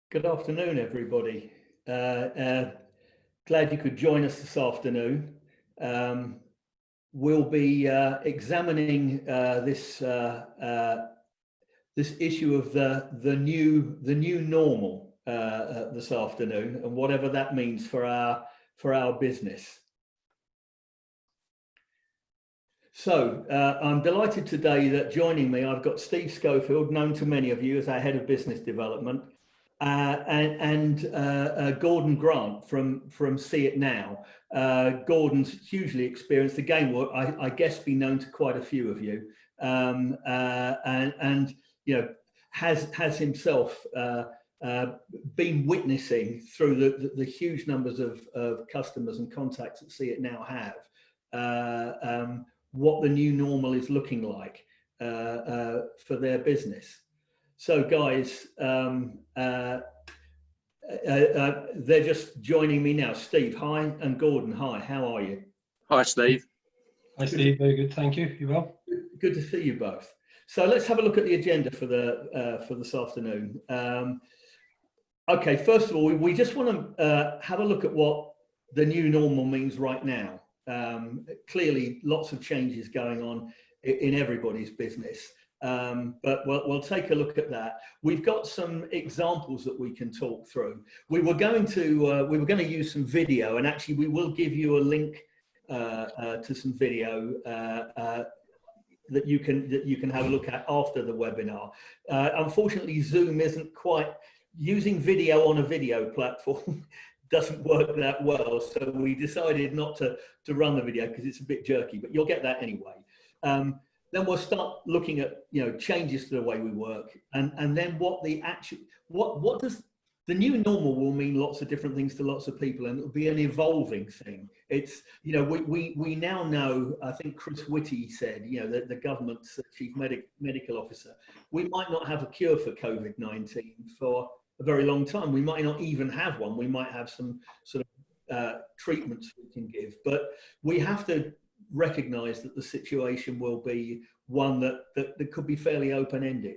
Good afternoon, everybody. Glad you could join us this afternoon. We'll be examining this issue of the new normal this afternoon, and whatever that means for our business. So I'm delighted today that joining me, I've got Steve Scofield, known to many of you as our Head of Business Development, and Gordon Grant from CitNow. Gordon's hugely experienced. Again, will I guess be known to quite a few of you, and you know has himself been witnessing through the huge numbers of customers and contacts that CitNow have. What the new normal is looking like for their business. So guys, they're just joining me now. Steve, hi, and Gordon, hi, how are you? Hi, Steve. Hi, Steve, very good, thank you. You well? Good to see you both. So let's have a look at the agenda for this afternoon. Okay, first of all, we just want to have a look at what the new normal means right now. Clearly, lots of changes going on in everybody's business, but we'll take a look at that. We've got some examples that we can talk through. We were going to use some video, and actually we will give you a link to some video that you can have a look at after the webinar. Unfortunately, Zoom isn't quite using video on a video platform. Doesn't work that well, so we decided not to run the video because it's a bit jerky, but you'll get that anyway. Then we'll start looking at changes to the way we work, and then what does the new normal will mean. Lots of different things to lots of people, and it'll be an evolving thing. It's we now know, I think Chris Whitty said, that the government's chief medical officer, we might not have a cure for COVID-19 for a very long time. We might not even have one. We might have some sort of treatments we can give, but we have to recognize that the situation will be one that could be fairly open-ended.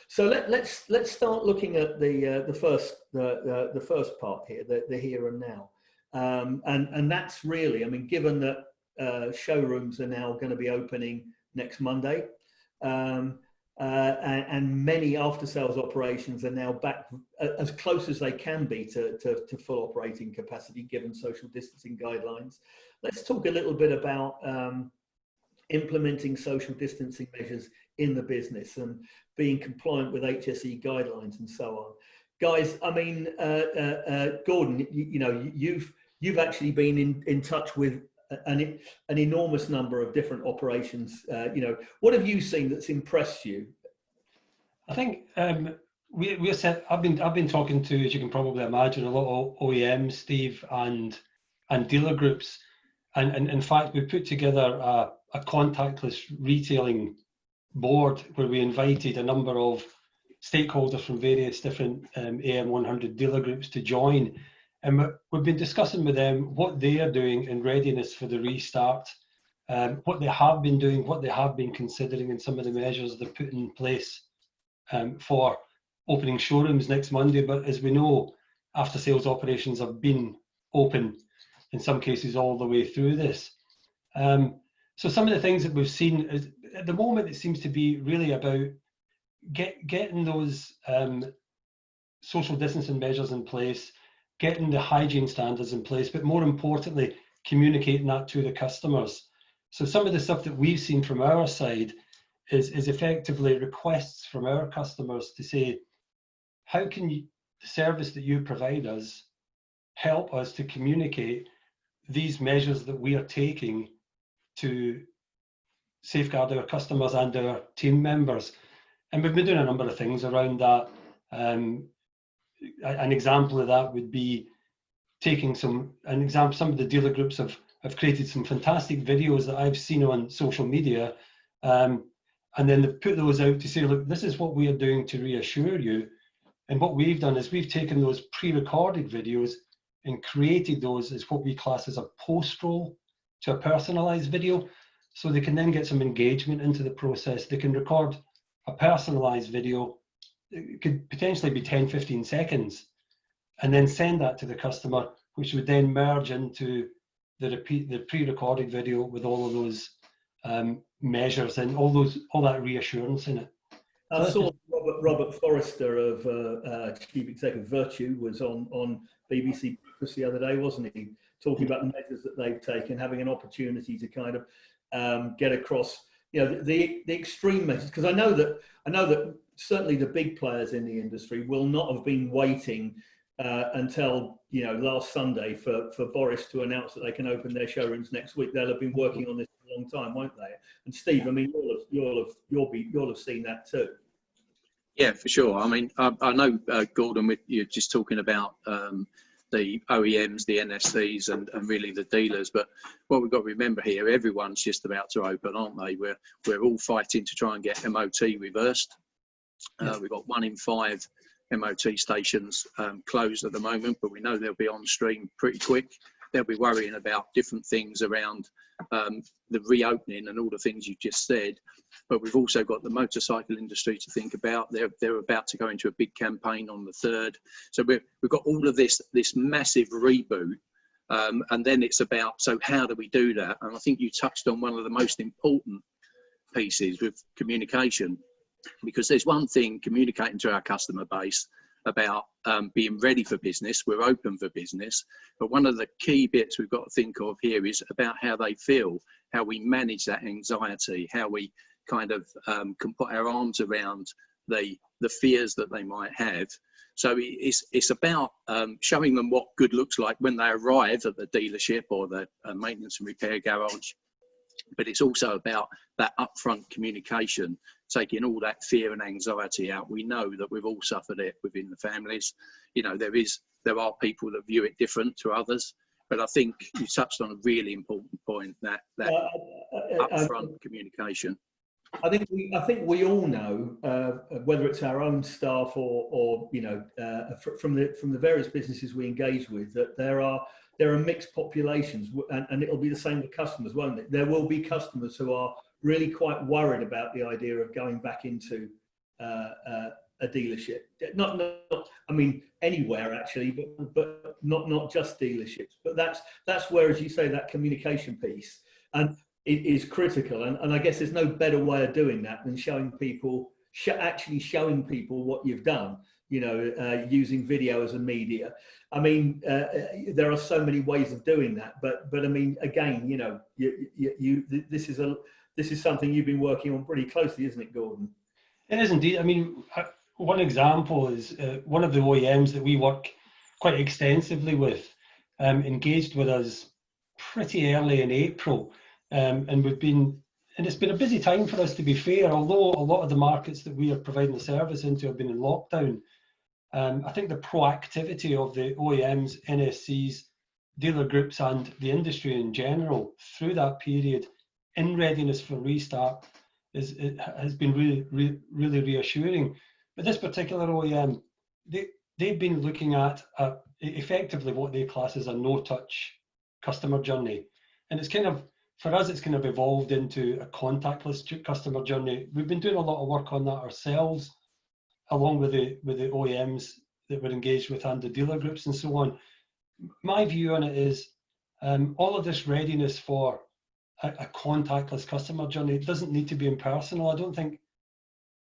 So let's start looking at the first part here, the here and now, and that's really, I mean, given that showrooms are now going to be opening next Monday. And many after-sales operations are now back as close as they can be to full operating capacity, given social distancing guidelines. Let's talk a little bit about implementing social distancing measures in the business and being compliant with HSE guidelines and so on. Guys, I mean, Gordon, you've actually been in touch with an enormous number of different operations. What have you seen that's impressed you? I think I've been talking to, as you can probably imagine, a lot of OEMs, Steve, and dealer groups, and in fact we put together a contactless retailing board where we invited a number of stakeholders from various different AM100 dealer groups to join. And we've been discussing with them what they are doing in readiness for the restart, what they have been doing, what they have been considering, and some of the measures they've put in place for opening showrooms next Monday. But as we know, after sales operations have been open, in some cases all the way through this. So some of the things that we've seen is, at the moment, it seems to be really about getting those social distancing measures in place, getting the hygiene standards in place, but more importantly, communicating that to the customers. So some of the stuff that we've seen from our side is effectively requests from our customers to say, how can the service that you provide us help us to communicate these measures that we are taking to safeguard our customers and our team members? And we've been doing a number of things around that. An example of that would be taking some of the dealer groups have created some fantastic videos that I've seen on social media, and then they've put those out to say, look, this is what we are doing to reassure you. And what we've done is we've taken those pre-recorded videos and created those as what we class as a post-roll to a personalized video, so they can then get some engagement into the process. They can record a personalized video. It could potentially be 10-15 seconds, and then send that to the customer, which would then merge into the pre-recorded video with all of those measures and all that reassurance in it. I saw Robert Forrester of Chief Executive Virtue was on BBC Breakfast the other day, wasn't he? Talking about the measures that they've taken, having an opportunity to kind of get across, you know, the extreme measures. Because I know that certainly the big players in the industry will not have been waiting until, you know, last Sunday for Boris to announce that they can open their showrooms next week. They'll have been working on this for a long time, won't they? And Steve, I mean, you'll have seen that too. Yeah, for sure. I mean, I know, Gordon, you're just talking about the OEMs, the NSCs, and really the dealers. But what we've got to remember here, everyone's just about to open, aren't they? We're all fighting to try and get MOT reversed. We've got 1 in 5 MOT stations closed at the moment, but we know they'll be on stream pretty quick. They'll be worrying about different things around the reopening and all the things you've just said. But we've also got the motorcycle industry to think about. They're about to go into a big campaign on the 3rd. So we've got all of this massive reboot. And then it's about, so how do we do that? And I think you touched on one of the most important pieces with communication, because there's one thing communicating to our customer base about being ready for business. We're open for business, but one of the key bits we've got to think of here is about how they feel, how we manage that anxiety, how we kind of can put our arms around the fears that they might have. So it's about showing them what good looks like when they arrive at the dealership or the maintenance and repair garage. But it's also about that upfront communication, taking all that fear and anxiety out. We know that we've all suffered it within the families. You know, there are people that view it different to others, but I think you touched on a really important point, that upfront communication. I think we all know, whether it's our own staff or you know, from the various businesses we engage with, that there are mixed populations, and it'll be the same with customers, won't it? There will be customers who are really quite worried about the idea of going back into a dealership. Not I mean anywhere actually, but not just dealerships. But that's where, as you say, that communication piece and it is critical. And I guess there's no better way of doing that than showing people what you've done. You know, using video as a media. I mean, there are so many ways of doing that, but I mean, again, you know, this is something you've been working on pretty closely, isn't it, Gordon? It is indeed. I mean, one example is one of the OEMs that we work quite extensively with engaged with us pretty early in April, and it's been a busy time for us, to be fair. Although a lot of the markets that we are providing the service into have been in lockdown. I think the proactivity of the OEMs, NSCs, dealer groups and the industry in general through that period in readiness for restart has been really reassuring. But this particular OEM, they've been looking at effectively what they class as a no-touch customer journey. And it's kind of, for us, it's kind of evolved into a contactless customer journey. We've been doing a lot of work on that ourselves, along with the OEMs that we're engaged with and the dealer groups and so on. My view on it is all of this readiness for a contactless customer journey, it doesn't need to be impersonal. I don't think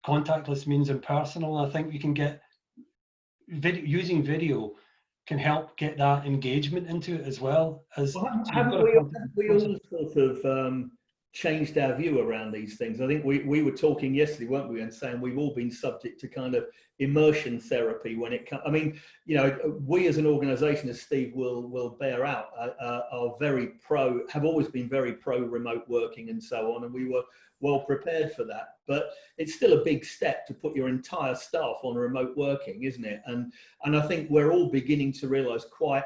contactless means impersonal. I think we can get using video can help get that engagement into it as well. Haven't we all sort of changed our view around these things? I think we were talking yesterday, weren't we, and saying we've all been subject to kind of immersion therapy when it comes. I mean, you know, we as an organisation, as Steve will bear out, are very have always been very pro remote working and so on, and we were well prepared for that. But it's still a big step to put your entire staff on remote working, isn't it? And I think we're all beginning to realise quite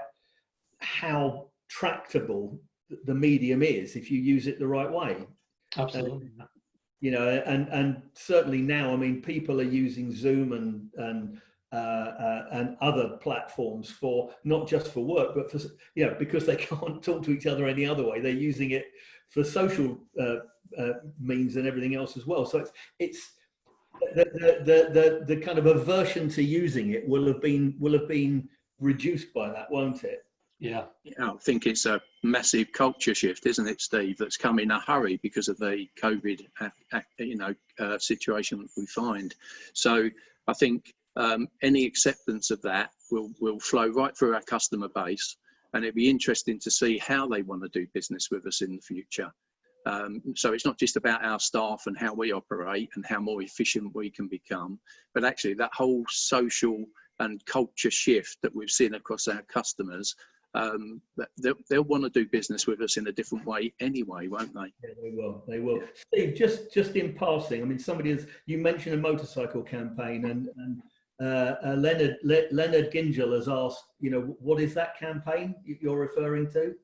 how tractable the medium is if you use it the right way. Absolutely. You know, and certainly now, I mean, people are using Zoom and other platforms for not just for work, but for, you know, because they can't talk to each other any other way, they're using it for social means and everything else as well. So it's the kind of aversion to using it will have been reduced by that, won't it? Yeah. Yeah, I think it's a massive culture shift, isn't it, Steve? That's come in a hurry because of the COVID, situation we find. So I think any acceptance of that will flow right through our customer base, and it'd be interesting to see how they want to do business with us in the future. So it's not just about our staff and how we operate and how more efficient we can become, but actually that whole social and culture shift that we've seen across our customers. They'll want to do business with us in a different way anyway, won't they? Yeah, they will. They will. Steve, just in passing, I mean, you mentioned a motorcycle campaign, and Leonard Gingell has asked, what is that campaign you're referring to?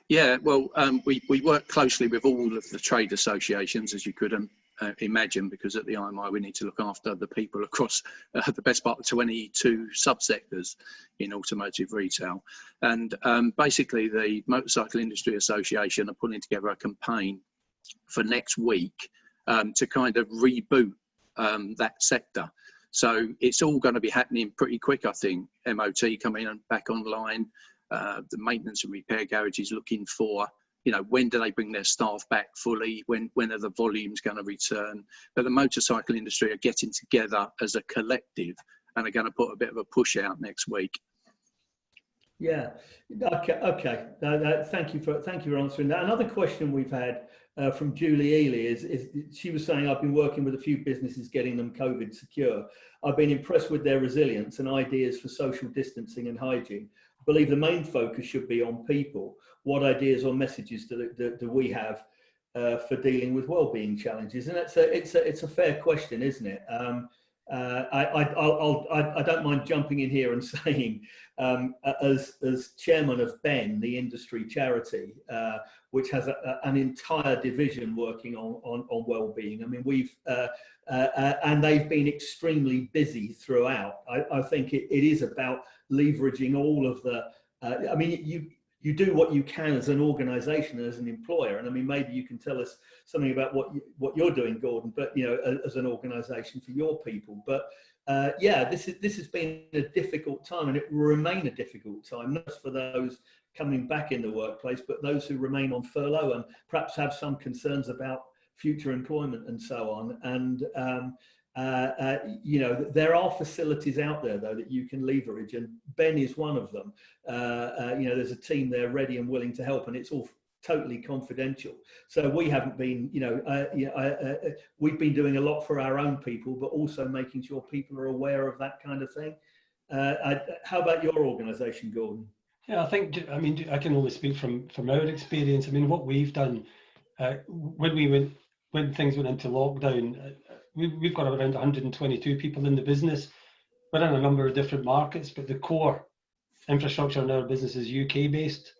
Yeah, well, we work closely with all of the trade associations, as you could imagine, because at the IMI we need to look after the people across the best part of 22 subsectors in automotive retail. And basically the Motorcycle Industry Association are putting together a campaign for next week to kind of reboot that sector. So it's all going to be happening pretty quick, I think. MOT coming back online, the maintenance and repair garages looking for, when do they bring their staff back fully? When are the volumes going to return? But the motorcycle industry are getting together as a collective and are going to put a bit of a push out next week. Yeah. Okay. Thank you for answering that. Another question we've had from Julie Ely is she was saying, I've been working with a few businesses getting them COVID secure. I've been impressed with their resilience and ideas for social distancing and hygiene. I believe the main focus should be on people. What ideas or messages do we have for dealing with well-being challenges? And it's a fair question, isn't it? I don't mind jumping in here and saying, as chairman of BEN, the industry charity, which has an entire division working on well-being. I mean, and they've been extremely busy throughout. I think it is about leveraging all of the. I mean, you do what you can as an organisation, as an employer, and I mean, maybe you can tell us something about what you're doing, Gordon. But as an organisation for your people. But this has been a difficult time, and it will remain a difficult time, not just for those coming back in the workplace, but those who remain on furlough and perhaps have some concerns about future employment and so on. And there are facilities out there though that you can leverage, and BEN is one of them. There's a team there ready and willing to help, and it's all totally confidential. So we haven't been, we've been doing a lot for our own people, but also making sure people are aware of that kind of thing. How about your organisation, Gordon? Yeah, I can only speak from our experience. I mean, what we've done when things went into lockdown, we've got around 122 people in the business. We're in a number of different markets, but the core infrastructure in our business is UK based.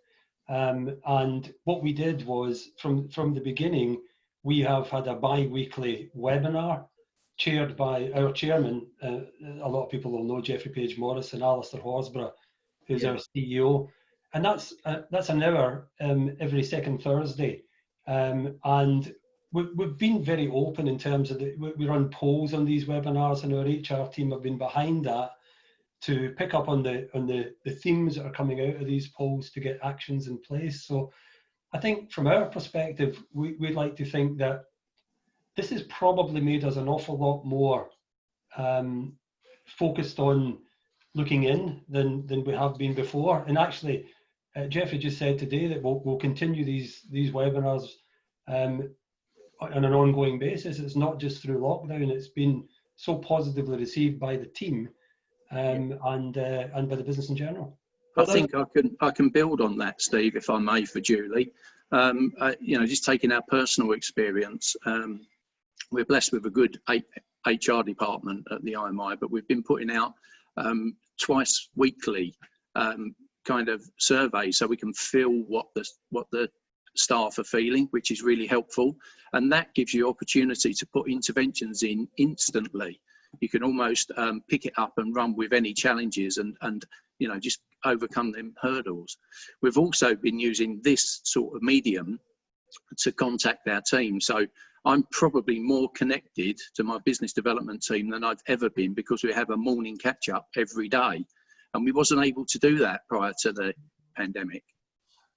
And what we did was from the beginning, we have had a bi-weekly webinar chaired by our chairman. A lot of people will know Jeffrey Page Morris and Alistair Horsburgh, who's our CEO. And that's an hour every second Thursday. And we've been very open in terms of we run polls on these webinars, and our HR team have been behind that to pick up on the themes that are coming out of these polls to get actions in place. So I think from our perspective, we'd like to think that this has probably made us an awful lot more focused on looking in than we have been before. And actually, Jeffrey just said today that we'll continue these webinars on an ongoing basis. It's not just through lockdown. It's been so positively received by the team and by the business in general. I think I can build on that, Steve, if I may, for Julie. Just taking our personal experience, we're blessed with a good HR department at the IMI, but we've been putting out twice weekly kind of surveys so we can feel what the staff are feeling, which is really helpful, and that gives you opportunity to put interventions in instantly. You can almost pick it up and run with any challenges and just overcome them hurdles. We've also been using this sort of medium to contact our team. So I'm probably more connected to my business development team than I've ever been, because we have a morning catch up every day. and we wasn't able to do that prior to the pandemic.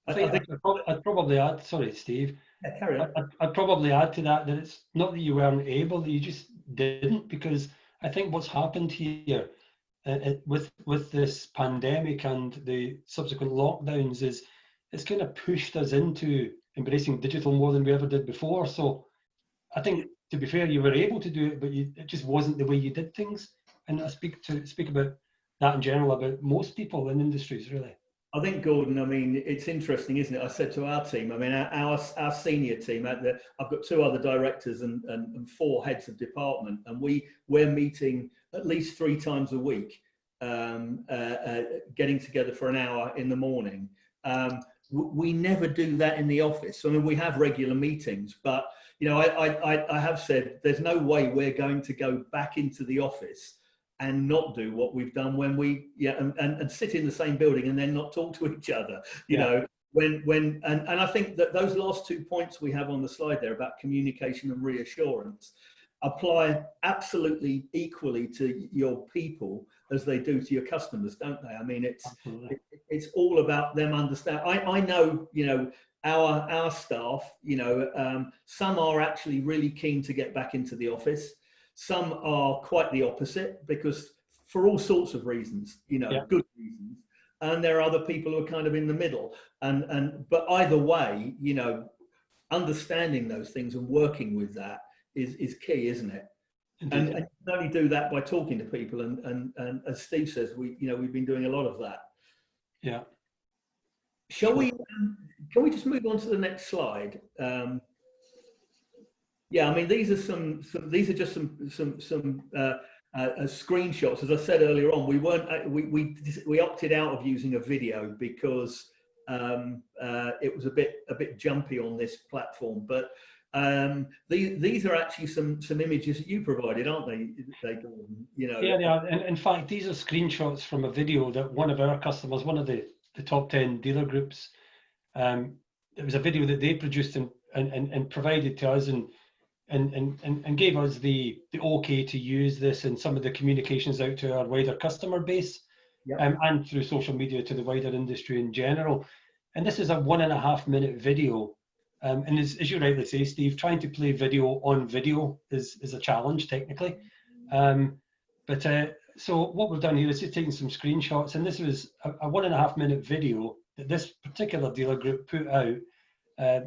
I'd probably add, sorry, Steve. Yeah, carry on. I'd probably add to that it's not that you weren't able, that you just didn't, because I think what's happened here with this pandemic and the subsequent lockdowns is it's kind of pushed us into embracing digital more than we ever did before. So I think, to be fair, you were able to do it, but it just wasn't the way you did things. And I speak about that in general, about most people in industries, really. I think, Gordon, I mean, it's interesting, isn't it? I said to our team, I mean, our senior team, I've got 2 other directors and 4 heads of department, and we're meeting at least 3 times a week, getting together for an hour in the morning. We never do that in the office. I mean, we have regular meetings, but, you know, I have said there's no way we're going to go back into the office and not do what we've done when we and sit in the same building and then not talk to each other, you know, and I think that those last 2 points we have on the slide there about communication and reassurance apply absolutely equally to your people as they do to your customers, don't they? I mean, it's all about them understand. I know, you know, our staff, you know, some are actually really keen to get back into the office. Some are quite the opposite, because for all sorts of reasons, you know, good reasons. And there are other people who are kind of in the middle. But either way, you know, understanding those things and working with that is key, isn't it? And you can only do that by talking to people. And as Steve says, we've been doing a lot of that. Yeah. Can we just move on to the next slide? Yeah, I mean, these are just some screenshots. As I said earlier on, we opted out of using a video because it was a bit jumpy on this platform. But these are actually some images that you provided, aren't they, Gordon? You know. Yeah, they are. And in fact, these are screenshots from a video that one of our customers, one of the top 10 dealer groups, it was a video that they produced and provided to us and gave us the okay to use this in some of the communications out to our wider customer base, and through social media to the wider industry in general. And this is a 1.5 minute video. And as you rightly say, Steve, trying to play video on video is a challenge technically. So what we've done here is just taking some screenshots, and this was a 1.5 minute video that this particular dealer group put out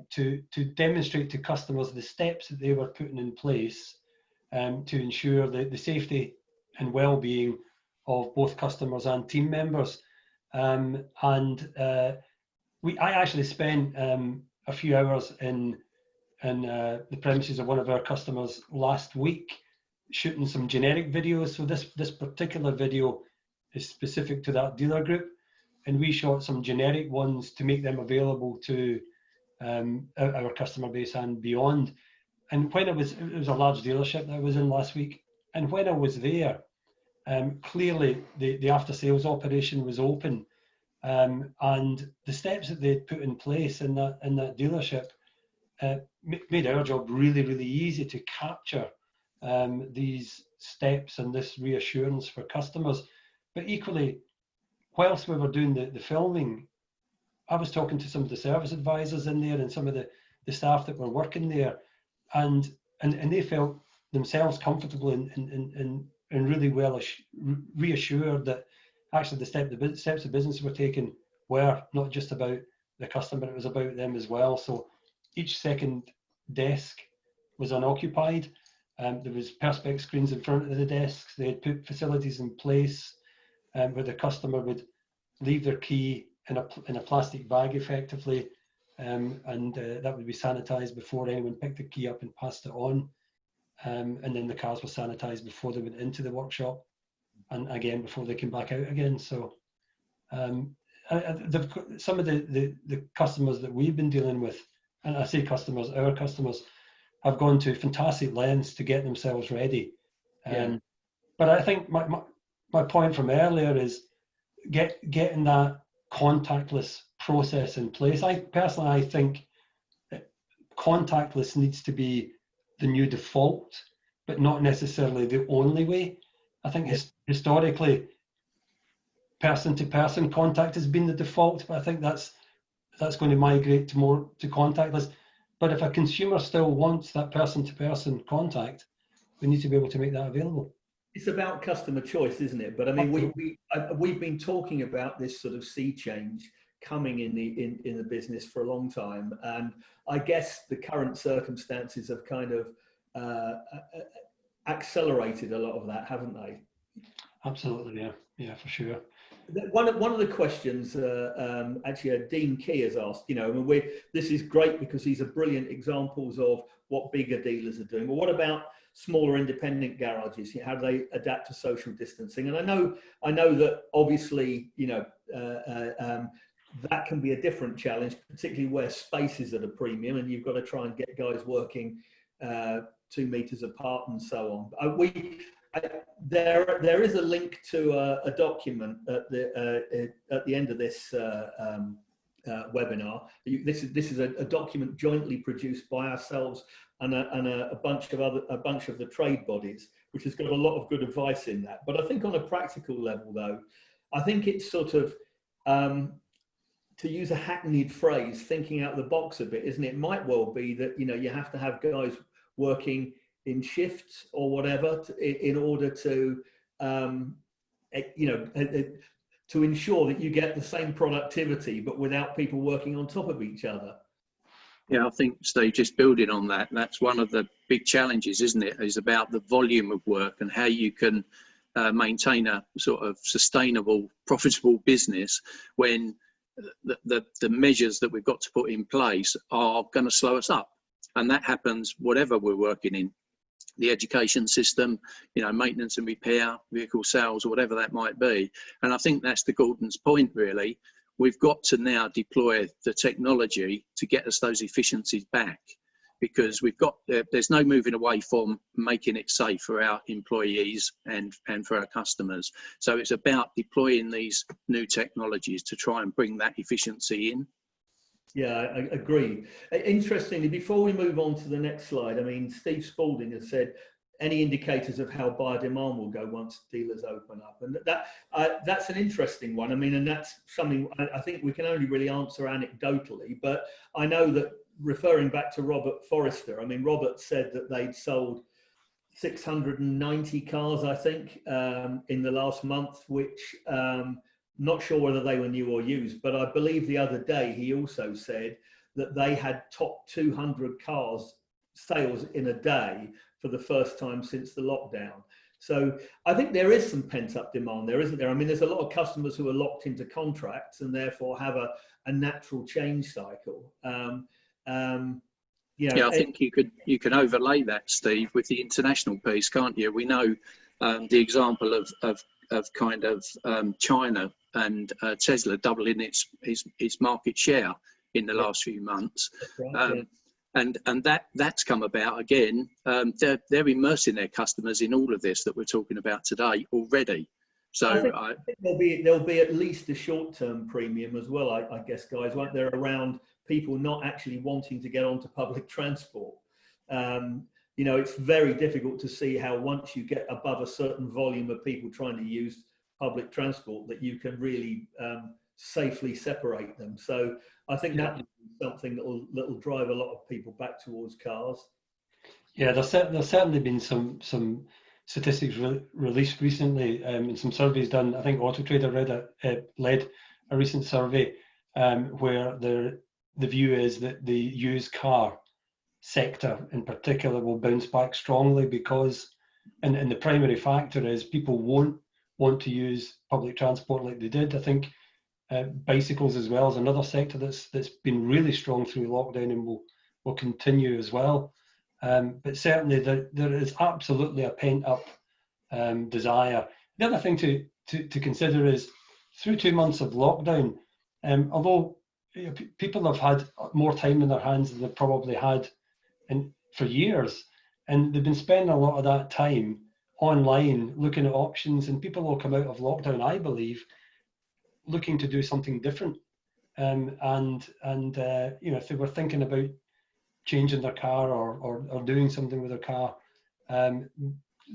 to demonstrate to customers the steps that they were putting in place to ensure the safety and well-being of both customers and team members. I actually spent a few hours in the premises of one of our customers last week shooting some generic videos. So this particular video is specific to that dealer group, and we shot some generic ones to make them available to our customer base and beyond. And when it was a large dealership that I was in last week, and when I was there, clearly the after sales operation was open, and the steps that they'd put in place in that dealership made our job really, really easy to capture these steps and this reassurance for customers. But equally, whilst we were doing the filming, I was talking to some of the service advisors in there and some of the staff that were working there, and they felt themselves comfortable and really well reassured that actually the steps the business were taking were not just about the customer, it was about them as well. So each second desk was unoccupied. There was perspex screens in front of the desks. They had put facilities in place where the customer would leave their key in a plastic bag effectively, and that would be sanitized before anyone picked the key up and passed it on, and then the cars were sanitized before they went into the workshop, and again before they came back out again. So some of the customers that we've been dealing with, and I say customers, our customers, have gone to fantastic lengths to get themselves ready. But I think my point from earlier is getting that contactless process in place. I think that contactless needs to be the new default, but not necessarily the only way. I think historically, person-to-person contact has been the default, but I think that's going to migrate to more to contactless. But if a consumer still wants that person-to-person contact, we need to be able to make that available. It's about customer choice, isn't it? But I mean, we've been talking about this sort of sea change coming in the business for a long time, and I guess the current circumstances have kind of accelerated a lot of that, haven't they? Absolutely, yeah, for sure. One of the questions, actually, Dean Key has asked. You know, I mean, this is great because these are brilliant examples of what bigger dealers are doing. But what about smaller independent garages? How do they adapt to social distancing? And I know that obviously, you know, that can be a different challenge, particularly where space is at a premium, and you've got to try and get guys working 2 meters apart and so on. There is a link to a document at the end of this webinar. This is a document jointly produced by ourselves and a bunch of the trade bodies, which has got a lot of good advice in that. But I think on a practical level, though, I think it's sort of, to use a hackneyed phrase, thinking out the box a bit, isn't it? It might well be that, you know, you have to have guys working in shifts or whatever in order to, you know, to ensure that you get the same productivity, but without people working on top of each other. Yeah, I think, Steve, just building on that, that's one of the big challenges, isn't it? Is about the volume of work and how you can maintain a sort of sustainable, profitable business when the measures that we've got to put in place are going to slow us up. And that happens whatever we're working in. The education system, you know, maintenance and repair, vehicle sales, or whatever that might be. And I think that's to Gordon's point, really. We've got to now deploy the technology to get us those efficiencies back, because there's no moving away from making it safe for our employees and for our customers. So it's about deploying these new technologies to try and bring that efficiency in. Yeah, I agree. Interestingly, before we move on to the next slide, I mean, Steve Spalding has said, any indicators of how buyer demand will go once dealers open up? And that's an interesting one. I mean, and that's something I think we can only really answer anecdotally, but I know that, referring back to Robert Forrester, I mean, Robert said that they'd sold 690 cars, I think, in the last month, which not sure whether they were new or used, but I believe the other day he also said that they had top 200 cars sales in a day for the first time since the lockdown. So I think there is some pent-up demand there, isn't there? I mean, there's a lot of customers who are locked into contracts and therefore have a natural change cycle. You know, yeah, I think you can overlay that, Steve, with the international piece, can't you? We know the example of kind of China and Tesla doubling its market share in the last few months. Right, And that's come about again. They're immersing their customers in all of this that we're talking about today already. So I think there'll be at least a short-term premium as well, I guess, guys, won't there, around people not actually wanting to get onto public transport. You know, it's very difficult to see how once you get above a certain volume of people trying to use public transport that you can really safely separate them. So I think that will be something that will drive a lot of people back towards cars. Yeah, there's certainly been some statistics released recently and some surveys done. I think Auto Trader led a recent survey where the view is that the used car sector in particular will bounce back strongly because, and the primary factor is people won't want to use public transport like they did. I think bicycles as well is another sector that's been really strong through lockdown and will continue as well. But certainly there is absolutely a pent-up desire. The other thing to consider is through 2 months of lockdown, although people have had more time in their hands than they've probably had for years, and they've been spending a lot of that time online looking at options, and people will come out of lockdown, I believe, looking to do something different. And you know, if they were thinking about changing their car or doing something with their car,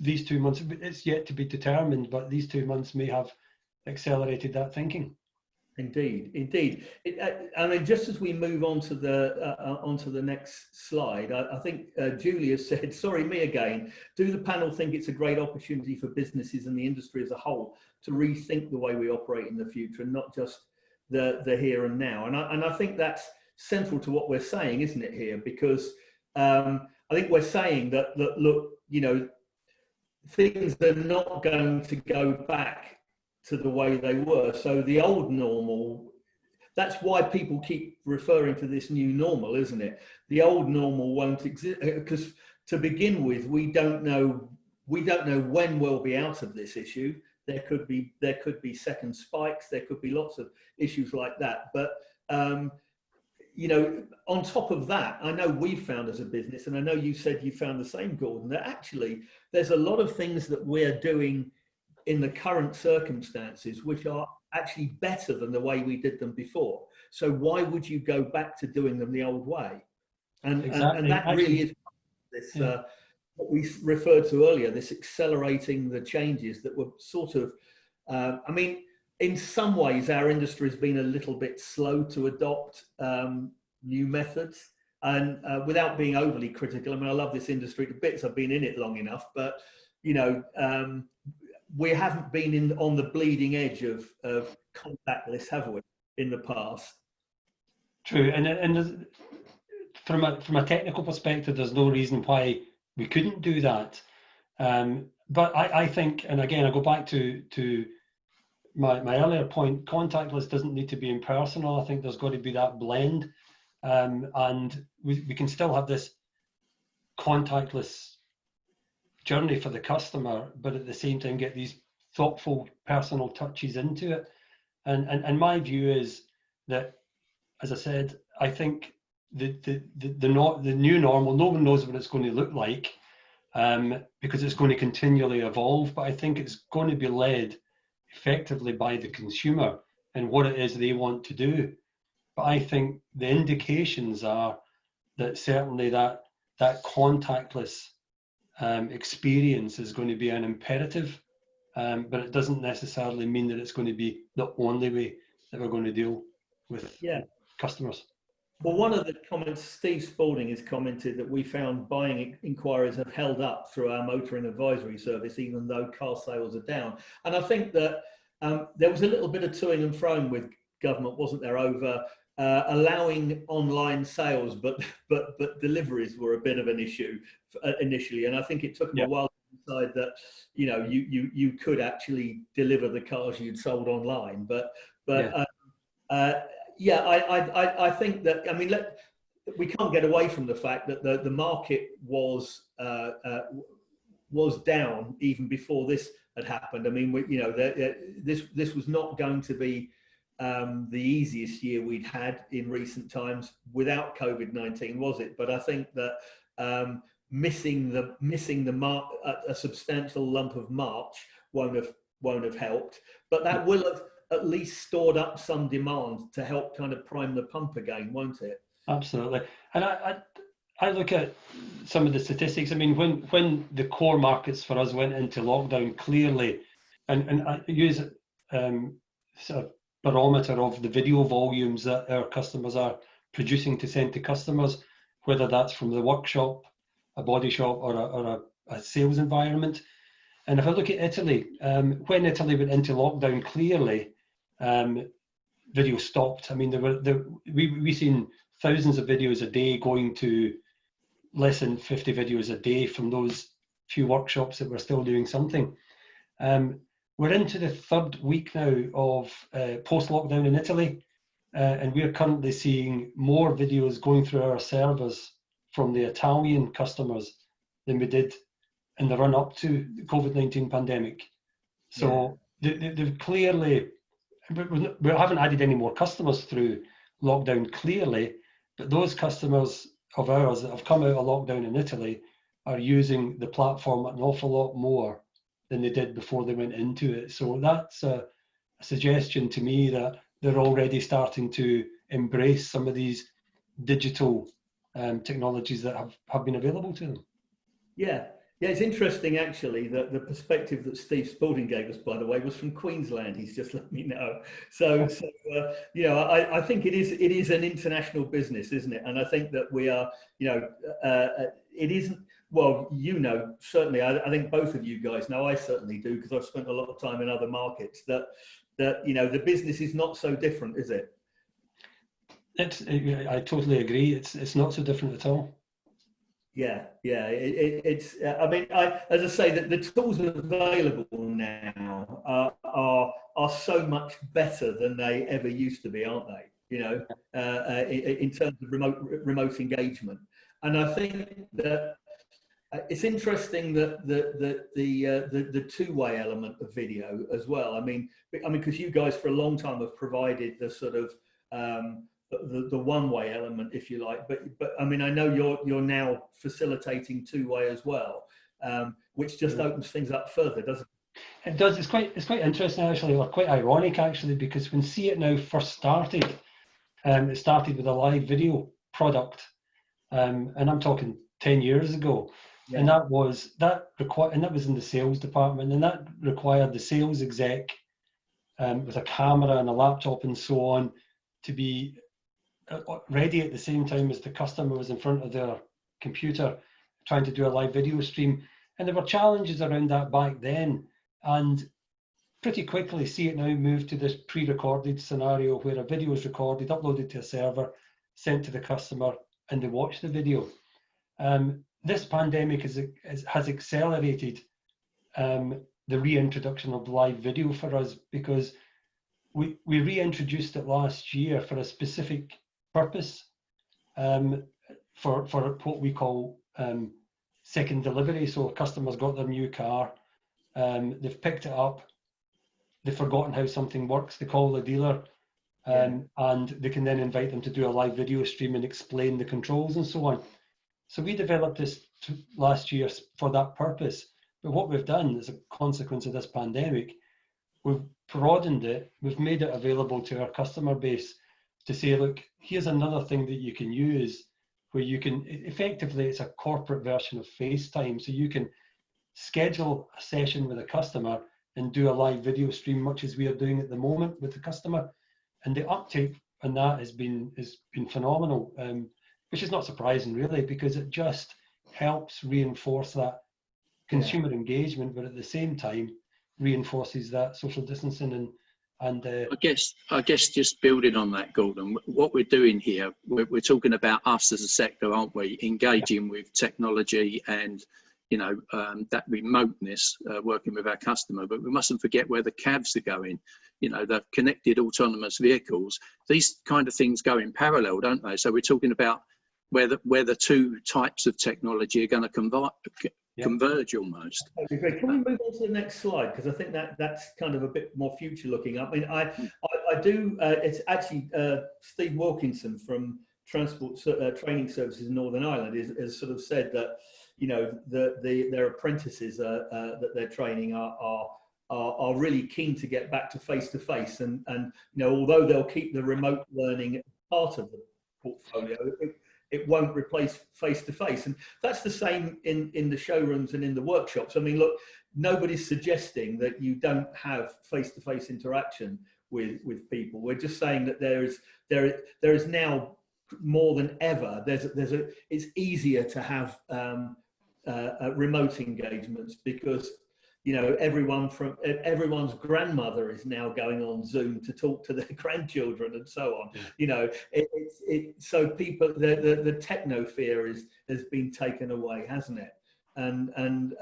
these 2 months, it's yet to be determined, but these 2 months may have accelerated that thinking. Indeed, indeed. I mean, just as we move on to the next slide, I think Julia said, "Sorry, me again. Do the panel think it's a great opportunity for businesses and the industry as a whole to rethink the way we operate in the future, and not just the here and now?" And I think that's central to what we're saying, isn't it? Here, because I think we're saying that look, you know, things are not going to go back to the way they were. So the old normal, that's why people keep referring to this new normal, isn't it? The old normal won't exist, because to begin with, we don't know when we'll be out of this issue. There could be second spikes, there could be lots of issues like that. But you know, on top of that, I know we've found as a business, and I know you said you found the same, Gordon, that actually there's a lot of things that we're doing in the current circumstances which are actually better than the way we did them before. So why would you go back to doing them the old way? And exactly. and that Actually, really is this what we referred to earlier, this accelerating the changes that were sort of I mean, in some ways our industry has been a little bit slow to adopt new methods, and without being overly critical, I mean, I love this industry to bits, I've been in it long enough, but you know, we haven't been on the bleeding edge of contactless, have we, in the past? True, and from a technical perspective, there's no reason why we couldn't do that. But I think, and again, I go back to my earlier point, contactless doesn't need to be impersonal. I think there's got to be that blend, and we can still have this contactless journey for the customer, but at the same time get these thoughtful personal touches into it. And my view is that, as I said, I think the new normal, no one knows what it's going to look like, because it's going to continually evolve, but I think it's going to be led effectively by the consumer and what it is they want to do. But I think the indications are that certainly that contactless experience is going to be an imperative, but it doesn't necessarily mean that it's going to be the only way that we're going to deal with customers. Well, one of the comments, Steve Spalding has commented that we found buying inquiries have held up through our motoring advisory service, even though car sales are down. And I think that there was a little bit of toing and froing with government, wasn't there, over allowing online sales, but deliveries were a bit of an issue initially. And I think it took them a while to decide that, you know, you could actually deliver the cars you'd sold online. I think that, I mean, we can't get away from the fact that the market was down even before this had happened. I mean, this was not going to be the easiest year we'd had in recent times without COVID-19, was it? But I think that missing a substantial lump of March won't have helped, but that will have at least stored up some demand to help kind of prime the pump again, won't it? Absolutely. And I look at some of the statistics. I mean, when the core markets for us went into lockdown, clearly, and I use sort of barometer of the video volumes that our customers are producing to send to customers, whether that's from the workshop, a body shop, or a sales environment. And if I look at Italy, when Italy went into lockdown, clearly, video stopped. I mean, we've seen thousands of videos a day going to less than 50 videos a day from those few workshops that were still doing something. We're into the third week now of post-lockdown in Italy, and we're currently seeing more videos going through our servers from the Italian customers than we did in the run-up to the COVID-19 pandemic. So they've clearly, we haven't added any more customers through lockdown, clearly, but those customers of ours that have come out of lockdown in Italy are using the platform an awful lot more than they did before they went into it. So that's a suggestion to me that they're already starting to embrace some of these digital technologies that have been available to them. Yeah, Yeah, it's interesting actually that the perspective that Steve Spalding gave us, by the way, was from Queensland. He's just let me know. So you know, I think it is an international business, isn't it? And I think that we are, you know, it isn't. Well, you know, certainly, I think both of you guys know. I certainly do, because I've spent a lot of time in other markets. That you know, the business is not so different, is it? I totally agree. It's not so different at all. Yeah, it's. I mean, as I say, that the tools available now are so much better than they ever used to be, aren't they? You know, in terms of remote engagement, and I think that it's interesting that the two-way element of video as well. I mean, because you guys for a long time have provided the sort of the one-way element, if you like, but I mean, I know you're now facilitating two-way as well, which just opens things up further, doesn't it? It does. It's quite interesting actually, or quite ironic actually, because when CitNow first started, it started with a live video product, and I'm talking 10 years ago, yeah. And that was in the sales department, and that required the sales exec with a camera and a laptop and so on to be ready at the same time as the customer was in front of their computer trying to do a live video stream. And there were challenges around that back then. And pretty quickly, CitNow moved to this pre-recorded scenario where a video is recorded, uploaded to a server, sent to the customer, and they watch the video. This pandemic has accelerated the reintroduction of live video for us, because we reintroduced it last year for a specific purpose, for what we call second delivery. So customers got their new car, they've picked it up, they've forgotten how something works, they call the dealer, and they can then invite them to do a live video stream and explain the controls and so on. So we developed this last year for that purpose. But what we've done as a consequence of this pandemic, we've broadened it, we've made it available to our customer base to say, look, here's another thing that you can use where you can, effectively, it's a corporate version of FaceTime. So you can schedule a session with a customer and do a live video stream, much as we are doing at the moment with the customer. And the uptake on that has been phenomenal, which is not surprising really, because it just helps reinforce that consumer engagement, but at the same time reinforces that social distancing and I guess just building on that, Gordon, what we're doing here, we're talking about us as a sector, aren't we? Engaging with technology and, you know, that remoteness, working with our customer, but we mustn't forget where the cabs are going. You know, the connected autonomous vehicles, these kind of things go in parallel, don't they? So we're talking about where the two types of technology are going to converge almost. Okay, great. Can we move on to the next slide? Because I think that's kind of a bit more future looking. I mean, I do, it's actually Steve Wilkinson from Transport Training Services in Northern Ireland has sort of said that, you know, their apprentices that they're training are really keen to get back to face-to-face, and you know, although they'll keep the remote learning part of the portfolio, it won't replace face-to-face. And that's the same in the showrooms and in the workshops. I mean, look, nobody's suggesting that you don't have face-to-face interaction with people. We're just saying that there is now more than ever, it's easier to have remote engagements, because, you know, everyone's grandmother is now going on Zoom to talk to their grandchildren and so on. You know, so people, the techno fear has been taken away, hasn't it? And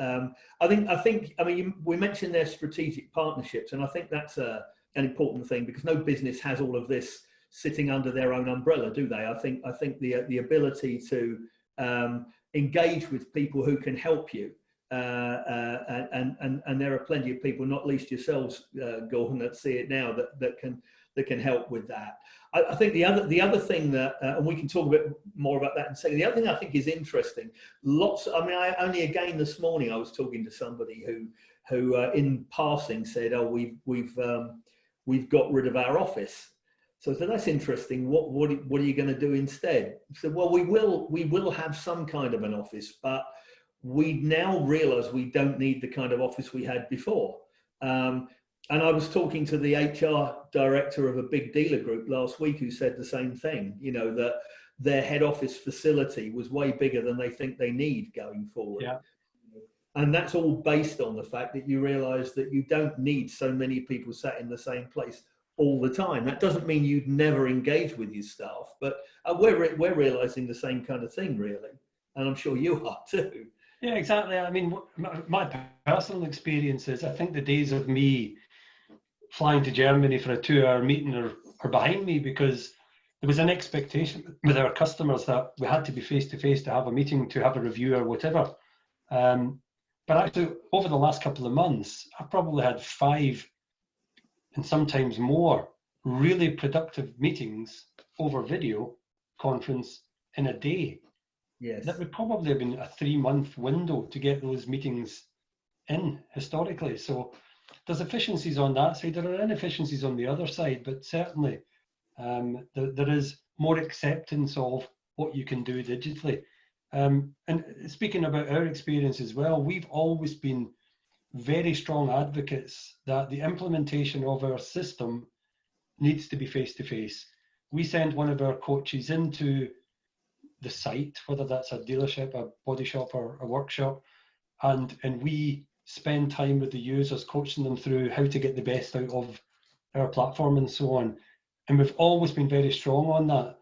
I think I mean, we mentioned their strategic partnerships, and I think that's an important thing, because no business has all of this sitting under their own umbrella, do they? I think the ability to engage with people who can help you. And there are plenty of people, not least yourselves, Gordon, that see it now that can help with that. I think the other thing that, and we can talk a bit more about that in a second. The other thing I think is interesting. I only again this morning I was talking to somebody who in passing said, "Oh, we've got rid of our office." So that's interesting. What are you going to do instead? So, well, we will have some kind of an office, but we now realize we don't need the kind of office we had before. And I was talking to the HR director of a big dealer group last week who said the same thing, you know, that their head office facility was way bigger than they think they need going forward. Yeah. And that's all based on the fact that you realize that you don't need so many people sat in the same place all the time. That doesn't mean you'd never engage with your staff, but we're realizing the same kind of thing, really. And I'm sure you are too. Yeah, exactly. I mean, my personal experience is, I think the days of me flying to Germany for a 2-hour meeting are behind me, because there was an expectation with our customers that we had to be face-to-face to have a meeting, to have a review or whatever. But actually, over the last couple of months, I've probably had 5 and sometimes more really productive meetings over video conference in a day. Yes. That would probably have been a 3-month window to get those meetings in historically. So there's efficiencies on that side. There are inefficiencies on the other side, but certainly there is more acceptance of what you can do digitally. And speaking about our experience as well, we've always been very strong advocates that the implementation of our system needs to be face-to-face. We send one of our coaches into the site, whether that's a dealership, a body shop, or a workshop, and we spend time with the users, coaching them through how to get the best out of our platform and so on. And we've always been very strong on that.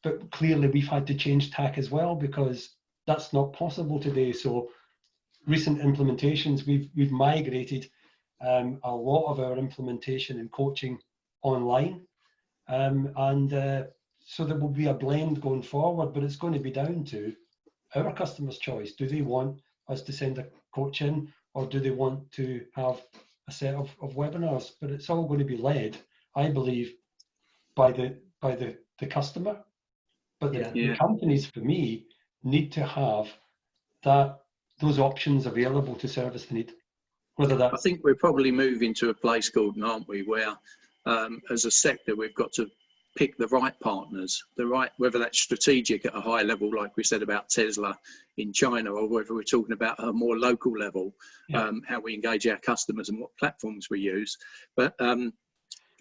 But clearly we've had to change tack as well, because that's not possible today. So recent implementations, we've migrated a lot of our implementation and coaching online. So there will be a blend going forward, but it's going to be down to our customers' choice. Do they want us to send a coach in, or do they want to have a set of webinars? But it's all going to be led, I believe, by the customer. But the companies, for me, need to have those options available to service the need. I think we're probably moving to a place, Gordon, aren't we, where as a sector we've got to pick the right partners, whether that's strategic at a high level, like we said about Tesla in China, or whether we're talking about a more local level, how we engage our customers and what platforms we use. But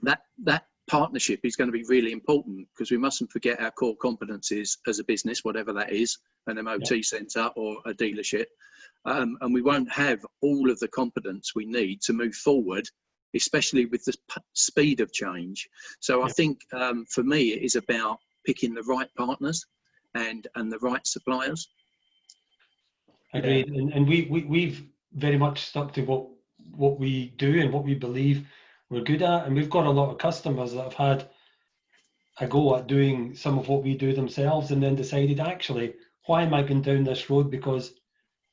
that partnership is going to be really important, because we mustn't forget our core competencies as a business, whatever that is, an MOT centre or a dealership. And we won't have all of the competence we need to move forward, especially with the speed of change. So I think for me, it is about picking the right partners and the right suppliers. Agreed. And we've very much stuck to what we do and what we believe we're good at. And we've got a lot of customers that have had a go at doing some of what we do themselves, and then decided, actually, why am I going down this road? Because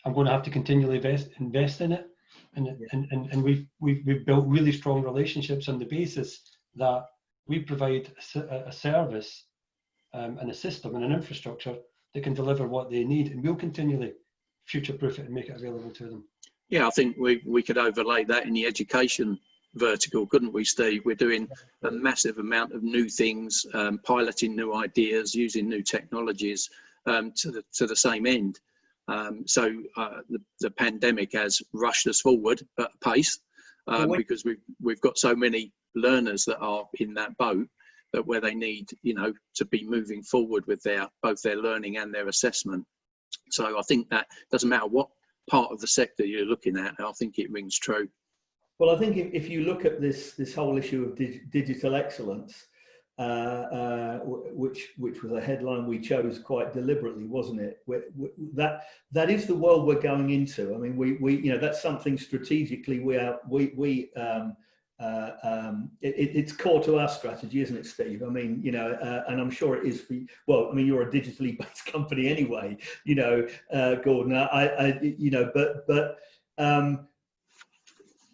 I'm going to have to continually invest in it. And we've built really strong relationships on the basis that we provide a service and a system and an infrastructure that can deliver what they need, and we'll continually future-proof it and make it available to them. Yeah, I think we could overlay that in the education vertical, couldn't we, Steve? We're doing a massive amount of new things, piloting new ideas, using new technologies to the same end. So the pandemic has rushed us forward at a pace, because we've got so many learners that are in that boat, that where they need, to be moving forward with both their learning and their assessment. So I think that doesn't matter what part of the sector you're looking at, I think it rings true. Well, I think if you look at this whole issue of digital excellence, which was a headline we chose quite deliberately, wasn't it? That is the world we're going into. I mean, we that's something strategically it's core to our strategy, isn't it, Steve? I mean, and I'm sure it is for you. Well, I mean, you're a digitally based company anyway, Gordon.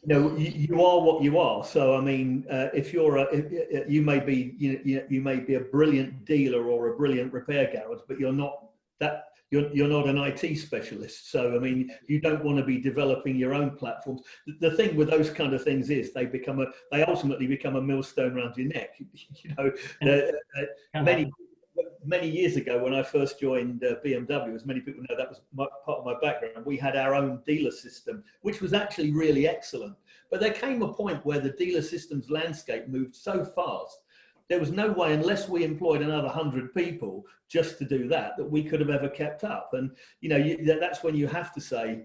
You are what you are. So I mean, if you may be a brilliant dealer or a brilliant repair garage, but you're not an IT specialist. So I mean, you don't want to be developing your own platforms. The thing with those kind of things is they ultimately become a millstone around your neck. many years ago when I first joined BMW, as many people know, that was part of my background. We had our own dealer system, which was actually really excellent. But there came a point where the dealer systems landscape moved so fast, there was no way, unless we employed another 100 people just to do that, that we could have ever kept up. And, you know, that's when you have to say,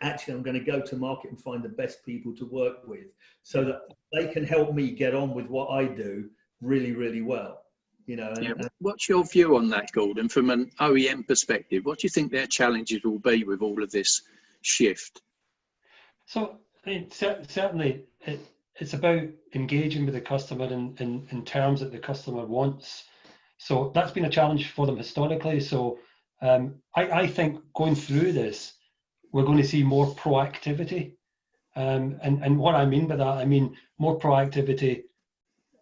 actually, I'm going to go to market and find the best people to work with so that they can help me get on with what I do really, really well. You know, What's your view on that, Gordon, from an OEM perspective? What do you think their challenges will be with all of this shift? So, I mean, certainly, it's about engaging with the customer in terms that the customer wants. So that's been a challenge for them historically. So I think going through this, we're going to see more proactivity. And what I mean by that, I mean more proactivity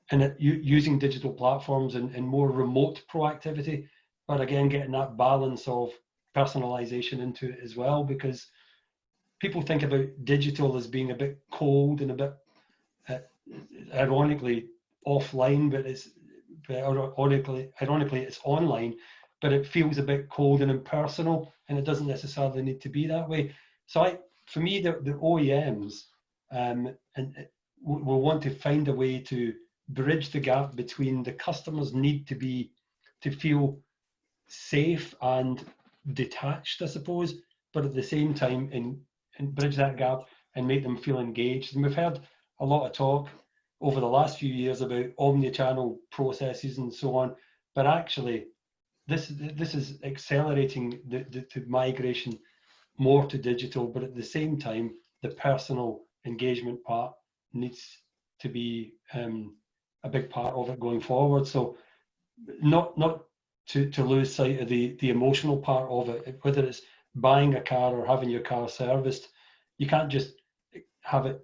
and using digital platforms and more remote proactivity, but again, getting that balance of personalization into it as well, because people think about digital as being a bit cold and a bit ironically offline, but ironically it's online, but it feels a bit cold and impersonal, and it doesn't necessarily need to be that way. So for me, the OEMs will want to find a way to bridge the gap between the customer's need to feel safe and detached, I suppose, but at the same time and bridge that gap and make them feel engaged. And we've heard a lot of talk over the last few years about omni-channel processes and so on, but actually this is accelerating the migration more to digital, but at the same time the personal engagement part needs to be a big part of it going forward. So not to lose sight of the emotional part of it, whether it's buying a car or having your car serviced. You can't just have it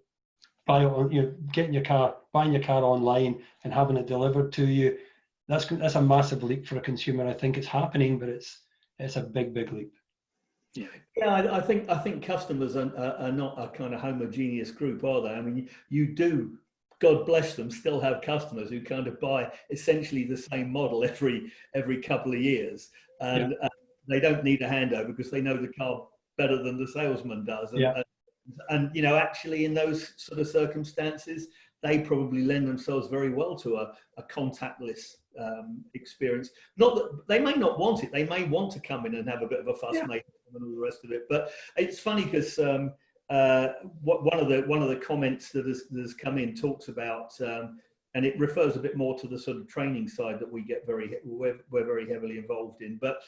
buying your car online and having it delivered to you. That's a massive leap for a consumer. I think it's happening, but it's a big leap. Yeah, I think customers are not a kind of homogeneous group, are they? I mean, you do, God bless them, still have customers who kind of buy essentially the same model every couple of years, and they don't need a handover because they know the car better than the salesman does. And you know, actually, in those sort of circumstances, they probably lend themselves very well to a contactless experience. Not that they may not want it; they may want to come in and have a bit of a fuss making and all the rest of it. But it's funny because one of the comments that has come in talks about, and it refers a bit more to the sort of training side that we're very heavily involved in. But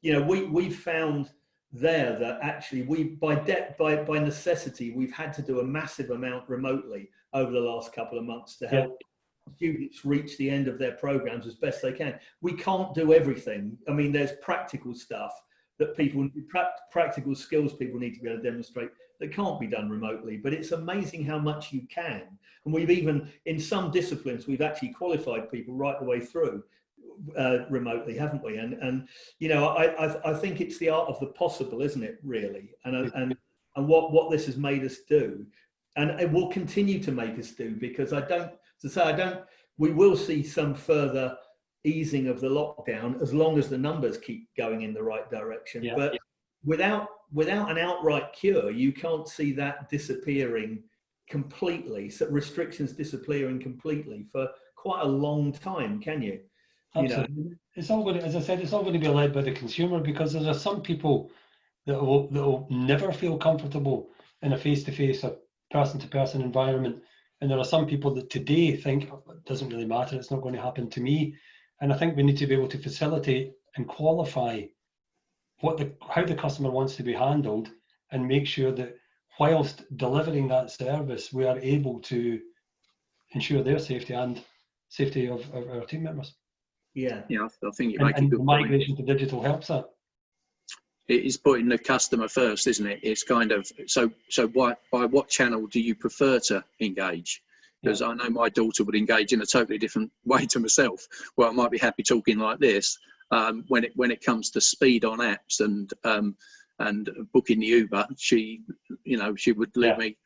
you know, we found there that actually by necessity we've had to do a massive amount remotely over the last couple of months to help students reach the end of their programs as best they can. We can't do everything. I mean, there's practical stuff that practical skills people need to be able to demonstrate that can't be done remotely, but it's amazing how much you can. And we've even, in some disciplines, we've actually qualified people right the way through remotely, haven't we? And you know, I think it's the art of the possible, isn't it, really? And what this has made us do, and it will continue to make us do, because we will see some further easing of the lockdown as long as the numbers keep going in the right direction. But without an outright cure, you can't see that disappearing completely. So restrictions disappearing completely for quite a long time, can you? Absolutely. You know? It's all going to, as I said, it's all going to be led by the consumer, because there are some people that will never feel comfortable in a face-to-face or person-to-person environment, and there are some people that today think, oh, it doesn't really matter, it's not going to happen to me. And I think we need to be able to facilitate and qualify how the customer wants to be handled, and make sure that whilst delivering that service, we are able to ensure their safety and safety of our team members. Yeah, I think you make a good point. And migration to digital helps that. It is putting the customer first, isn't it? It's kind of so. By what channel do you prefer to engage? Because I know my daughter would engage in a totally different way to myself. Well, I might be happy talking like this. When it comes to speed on apps and booking the Uber, she would leave me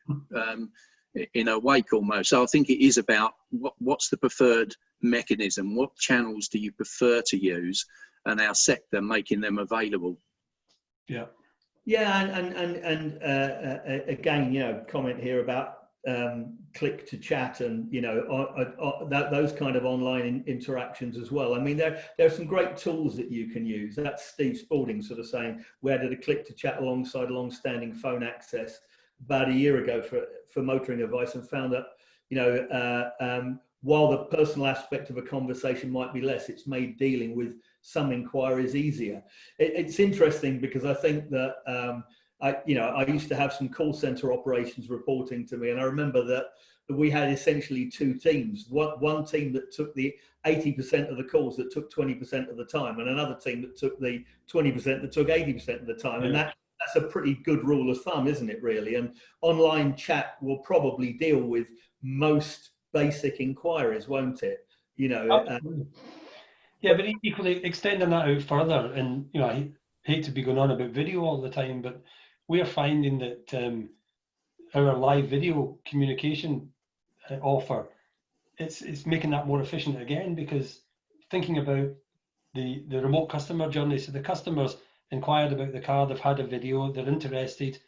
in a wake almost. So I think it is about what's the preferred mechanism, what channels do you prefer to use, and our sector making them available. Yeah, and again, you know, comment here about click to chat and, you know, those kind of online interactions as well. I mean, there are some great tools that you can use. That's Steve Spalding sort of saying we added a click to chat alongside long-standing phone access about a year ago for motoring advice, and found that, you know, while the personal aspect of a conversation might be less, it's made dealing with some inquiries easier. It's interesting because I think that I used to have some call center operations reporting to me, and I remember that we had essentially two teams. One team that took the 80% of the calls that took 20% of the time, and another team that took the 20% that took 80% of the time. Yeah. And that's a pretty good rule of thumb, isn't it, really? And online chat will probably deal with most basic inquiries, won't it? You know. Yeah, but equally extending that out further, and, you know, I hate to be going on about video all the time, but we are finding that our live video communication offer, it's making that more efficient again, because thinking about the remote customer journey, so the customers inquired about the car, they've had a video, they're interested,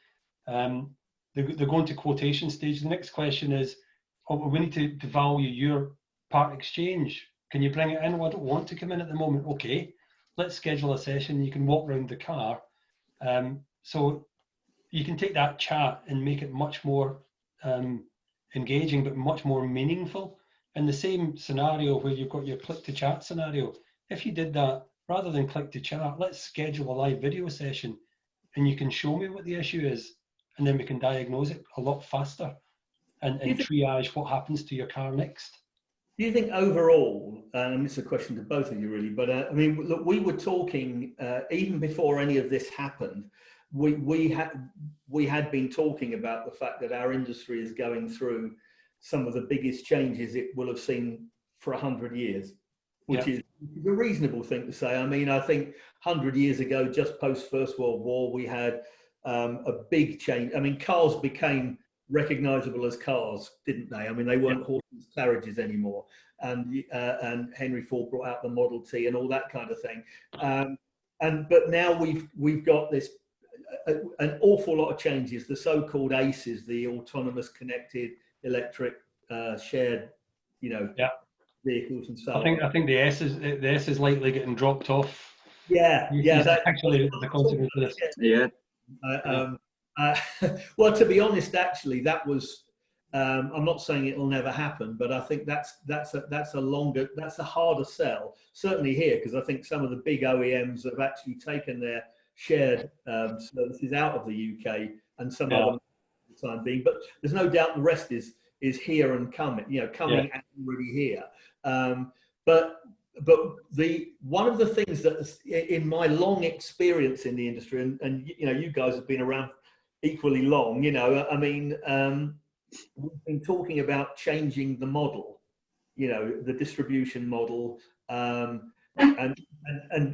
they're going to quotation stage. The next question is, oh, we need to value your part exchange. Can you bring it in? Well, I don't want to come in at the moment. Okay, let's schedule a session. You can walk around the car. So you can take that chat and make it much more engaging, but much more meaningful. In the same scenario where you've got your click to chat scenario, if you did that, rather than click to chat, let's schedule a live video session, and you can show me what the issue is, and then we can diagnose it a lot faster and triage what happens to your car next. Do you think overall, and it's a question to both of you really, but I mean, look, we were talking even before any of this happened, we had been talking about the fact that our industry is going through some of the biggest changes it will have seen for 100 years, which is a reasonable thing to say. I mean, I think 100 years ago, just post First World War, we had a big change. I mean, cars became recognizable as cars, didn't they? I mean, they weren't horses, carriages anymore, and Henry Ford brought out the Model T and all that kind of thing. But now we've got this an awful lot of changes. The so-called ACEs, the autonomous, connected, electric, shared, you know, vehicles and so on. I think the S is likely getting dropped off. Yeah, that's actually the consequence of this. Yeah. Well, to be honest, actually, that was. I'm not saying it'll never happen, but I think that's a harder sell. Certainly here, because I think some of the big OEMs have actually taken their shared services out of the UK and some other for the time being. But there's no doubt the rest is here and coming. You know, coming and already here. But one of the things that in my long experience in the industry, and you know, you guys have been around equally long, you know, I mean, we've been talking about changing the model, you know, the distribution model, and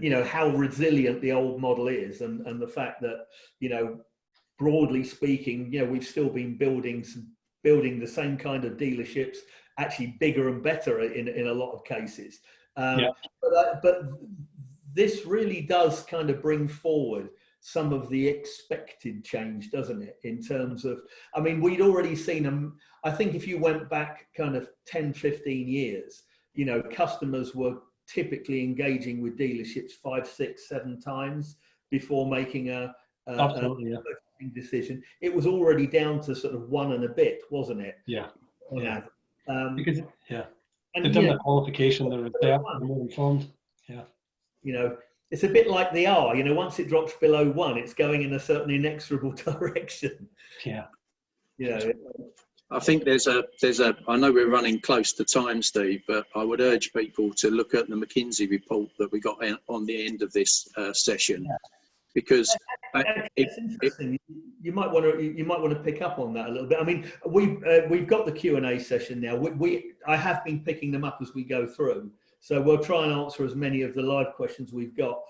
you know, how resilient the old model is, and the fact that, you know, broadly speaking, you know, we've still been building the same kind of dealerships, actually bigger and better in a lot of cases. But this really does kind of bring forward some of the expected change, doesn't it? In terms of, I mean, we'd already seen them. I think if you went back kind of 10, 15 years, you know, customers were typically engaging with dealerships 5, 6, 7 times before making a decision. It was already down to sort of 1 and a bit, wasn't it? Because they've done the qualification, they're more informed. You know, it's a bit like the R. You know, once it drops below 1, it's going in a certain inexorable direction. Yeah. You know, I think there's a. I know we're running close to time, Steve, but I would urge people to look at the McKinsey report that we got on the end of this session, because it's interesting. You might want to pick up on that a little bit. I mean, we've got the Q&A session now. I have been picking them up as we go through, so we'll try and answer as many of the live questions we've got.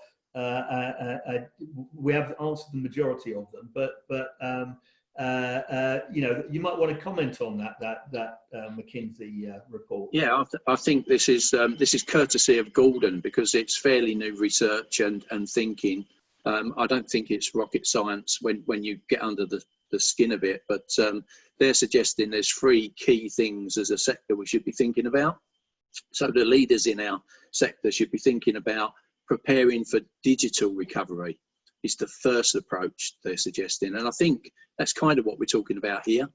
We have answered the majority of them, but You might want to comment on that McKinsey report. Yeah, I think this is courtesy of Gordon, because it's fairly new research and thinking. I don't think it's rocket science when you get under the skin of it, but they're suggesting there's 3 key things as a sector we should be thinking about. So the leaders in our sector should be thinking about preparing for digital recovery. Is the first approach they're suggesting, and I think that's kind of what we're talking about here.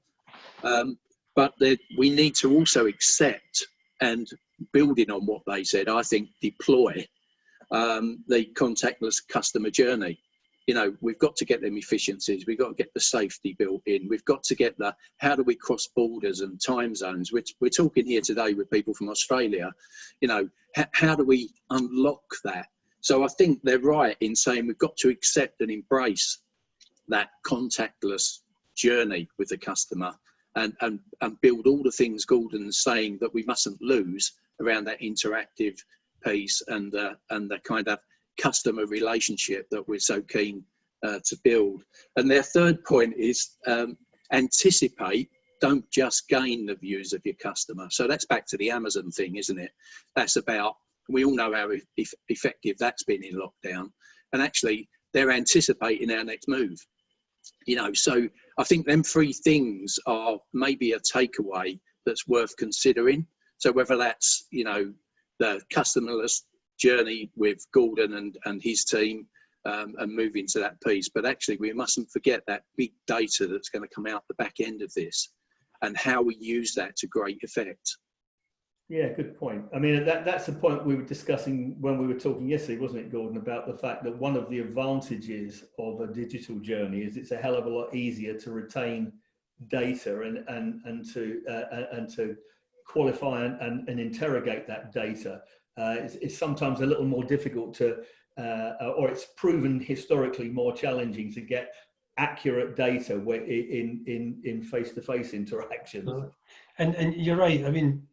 But we need to also accept, and building on what they said, I think deploy the contactless customer journey. We've got to get them efficiencies. We've got to get the safety built in. We've got to get how do we cross borders and time zones? We're talking here today with people from Australia. How do we unlock that? So I think they're right in saying we've got to accept and embrace that contactless journey with the customer, and build all the things Gordon's saying that we mustn't lose around that interactive piece and the kind of customer relationship that we're so keen to build. And their third point is anticipate, don't just gain the views of your customer. So that's back to the Amazon thing, isn't it? That's about, we all know how effective that's been in lockdown, and actually they're anticipating our next move. So I think them 3 things are maybe a takeaway that's worth considering. So whether that's, the customerless journey with Gordon and his team, and moving to that piece, but actually we mustn't forget that big data that's going to come out the back end of this, and how we use that to great effect. Yeah, good point. I mean, that's the point we were discussing when we were talking yesterday, wasn't it, Gordon, about the fact that one of the advantages of a digital journey is it's a hell of a lot easier to retain data and to qualify and interrogate that data. It's sometimes a little more difficult to, or it's proven historically more challenging to get accurate data in face-to-face interactions. And you're right. I mean,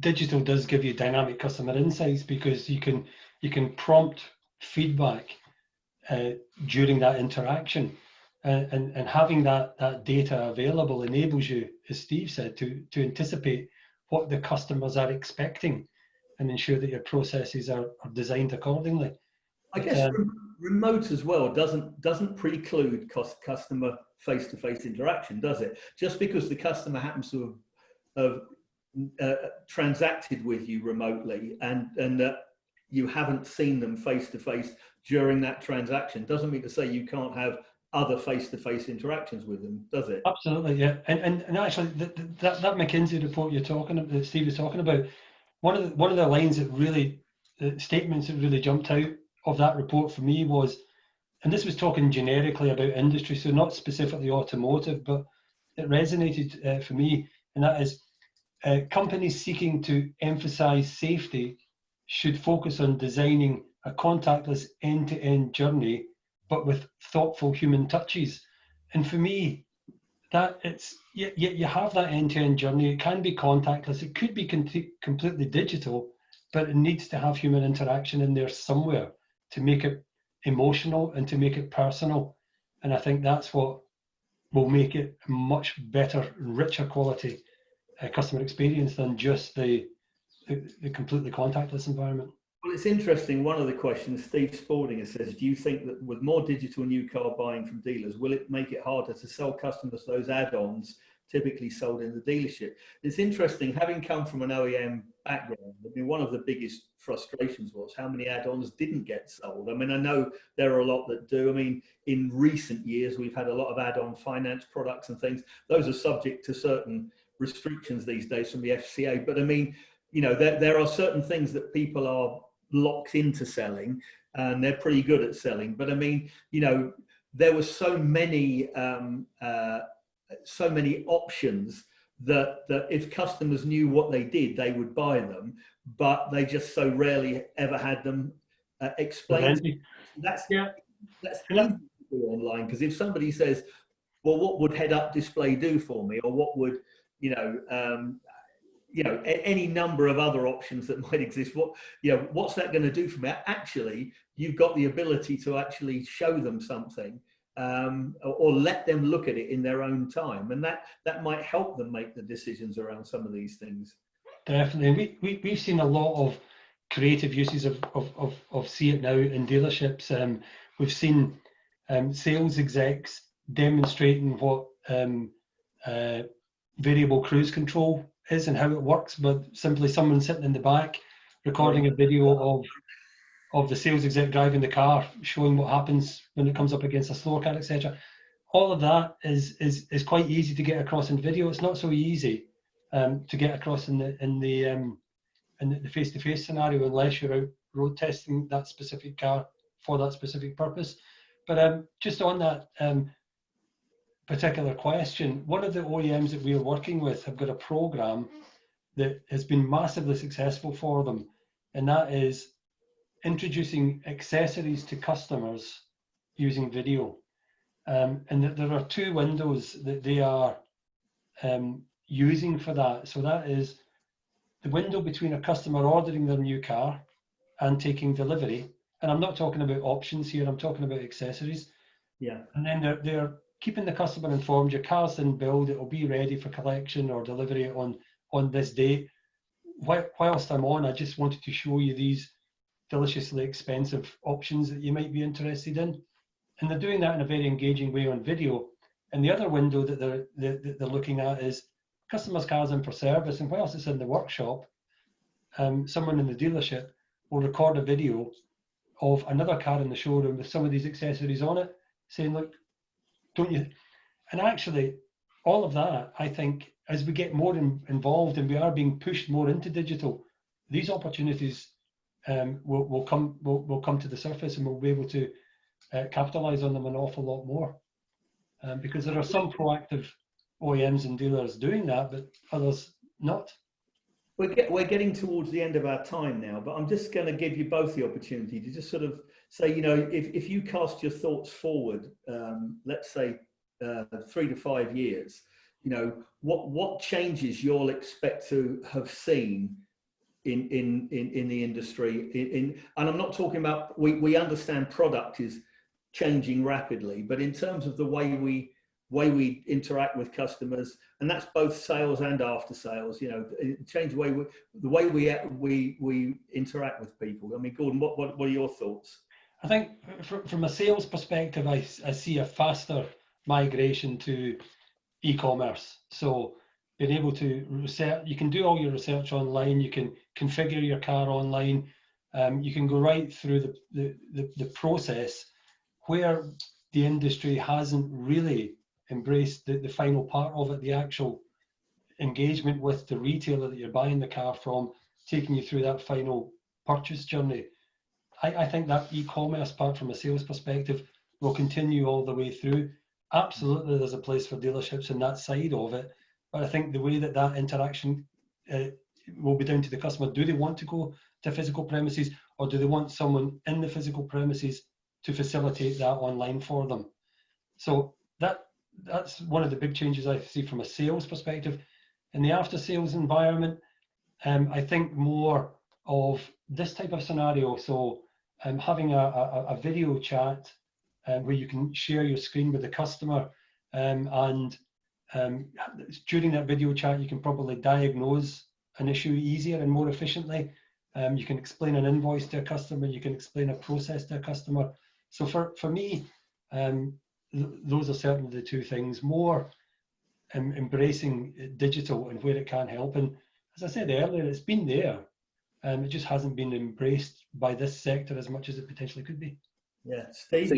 digital does give you dynamic customer insights, because you can prompt feedback during that interaction, and having that data available enables you, as Steve said, to anticipate what the customers are expecting and ensure that your processes are designed accordingly. I guess remote as well doesn't preclude customer face-to-face interaction, does it? Just because the customer happens to have transacted with you remotely and you haven't seen them face-to-face during that transaction doesn't mean to say you can't have other face-to-face interactions with them, does it? Absolutely, yeah. And actually, that McKinsey report you're talking about, that Steve was talking about, one of the lines that really, statements that really jumped out of that report for me was, and this was talking generically about industry, so not specifically automotive, but it resonated for me, and that is, companies seeking to emphasize safety should focus on designing a contactless end-to-end journey, but with thoughtful human touches. And for me, that it's you have that end-to-end journey. It can be contactless. It could be completely digital, but it needs to have human interaction in there somewhere to make it emotional and to make it personal. And I think that's what will make it a much better, richer quality customer experience than just the completely contactless environment. Well, it's interesting. One of the questions, Steve Spalding says, do you think that with more digital new car buying from dealers, will it make it harder to sell customers those add-ons typically sold in the dealership? It's interesting, having come from an OEM background, I mean, one of the biggest frustrations was how many add-ons didn't get sold. I mean, I know there are a lot that do. I mean, in recent years, we've had a lot of add-on finance products and things. Those are subject to certain restrictions these days from the FCA. But I mean, there are certain things that people are locked into selling, and they're pretty good at selling. But I mean, there were so many options that if customers knew what they did, they would buy them, but they just so rarely ever had them explained. That's easy to do online, because if somebody says, well, what would head-up display do for me, or what would any number of other options that might exist, what's that going to do for me? Actually, you've got the ability to actually show them something or let them look at it in their own time, and that might help them make the decisions around some of these things. Definitely. We've seen a lot of creative uses of CitNow in dealerships. We've seen sales execs demonstrating what variable cruise control is and how it works, but simply someone sitting in the back recording a video of the sales exec driving the car, showing what happens when it comes up against a slower car, etc. All of that is quite easy to get across in video. It's not so easy to get across in the face-to-face scenario unless you're out road testing that specific car for that specific purpose. But just on that particular question, one of the OEMs that we are working with have got a program that has been massively successful for them, and that is introducing accessories to customers using video. And that there are two windows that they are using for that. So that is the window between a customer ordering their new car and taking delivery. And I'm not talking about options here, I'm talking about accessories. Yeah. And then they're keeping the customer informed. Your car's in build, it will be ready for collection or delivery on this date. Whilst I'm on, I just wanted to show you these deliciously expensive options that you might be interested in. And they're doing that in a very engaging way on video. And the other window that they're looking at is customers' cars in for service, and whilst it's in the workshop, someone in the dealership will record a video of another car in the showroom with some of these accessories on it, saying, look, don't you? And actually, all of that, I think, as we get more involved and we are being pushed more into digital, these opportunities will come to the surface, and we'll be able to capitalize on them an awful lot more. Because there are some proactive OEMs and dealers doing that, but others not. We're getting towards the end of our time now, but I'm just going to give you both the opportunity to just sort of say, you know, if you cast your thoughts forward, let's say 3 to 5 years, you know, what changes you'll expect to have seen in the industry? And I'm not talking about, we understand product is changing rapidly, but in terms of the way we interact with customers, and that's both sales and after sales, you know, change the way we interact with people. I mean, Gordon, what are your thoughts? I think from a sales perspective, I see a faster migration to e-commerce. So being able to research, you can do all your research online, you can configure your car online, you can go right through the process where the industry hasn't really embraced the final part of it, the actual engagement with the retailer that you're buying the car from, taking you through that final purchase journey. I think that e-commerce part from a sales perspective will continue all the way through. Absolutely, there's a place for dealerships in that side of it, but I think the way that interaction will be down to the customer. Do they want to go to physical premises, or do they want someone in the physical premises to facilitate that online for them? So that's one of the big changes I see from a sales perspective. In the after sales environment, I think more of this type of scenario. So having a video chat where you can share your screen with the customer, and during that video chat, you can probably diagnose an issue easier and more efficiently. You can explain an invoice to a customer, you can explain a process to a customer. So for me, those are certainly the two things. More embracing digital and where it can help. And as I said earlier, it's been there. It just hasn't been embraced by this sector as much as it potentially could be. Yeah, Steve.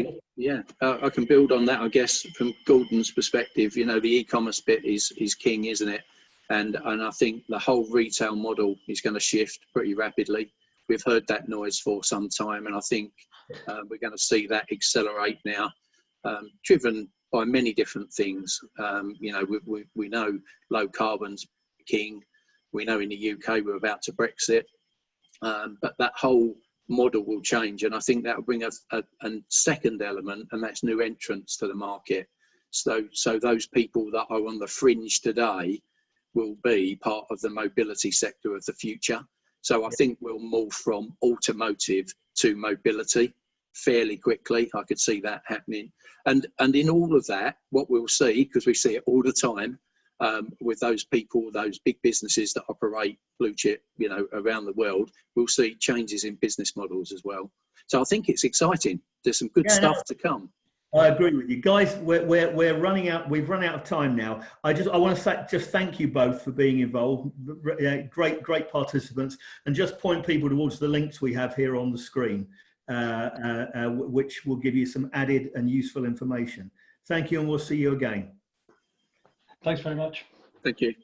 I can build on that. I guess from Gordon's perspective, you know, the e-commerce bit is king, isn't it? And I think the whole retail model is going to shift pretty rapidly. We've heard that noise for some time, and I think we're going to see that accelerate now, driven by many different things. You know, we know low carbon's king. We know in the UK we're about to Brexit, but that whole model will change, and I think that will bring a second element, and that's new entrants to the market. So those people that are on the fringe today will be part of the mobility sector of the future. So I think we'll move from automotive to mobility, fairly quickly. I could see that happening. And in all of that, what we'll see, because we see it all the time, with those people, those big businesses that operate blue chip, you know, around the world, we'll see changes in business models as well. So I think it's exciting. There's some good stuff to come. I agree with you guys. We're running out. We've run out of time now. I want to just thank you both for being involved. Great participants, and just point people towards the links we have here on the screen, which will give you some added and useful information. Thank you, and we'll see you again. Thanks very much. Thank you.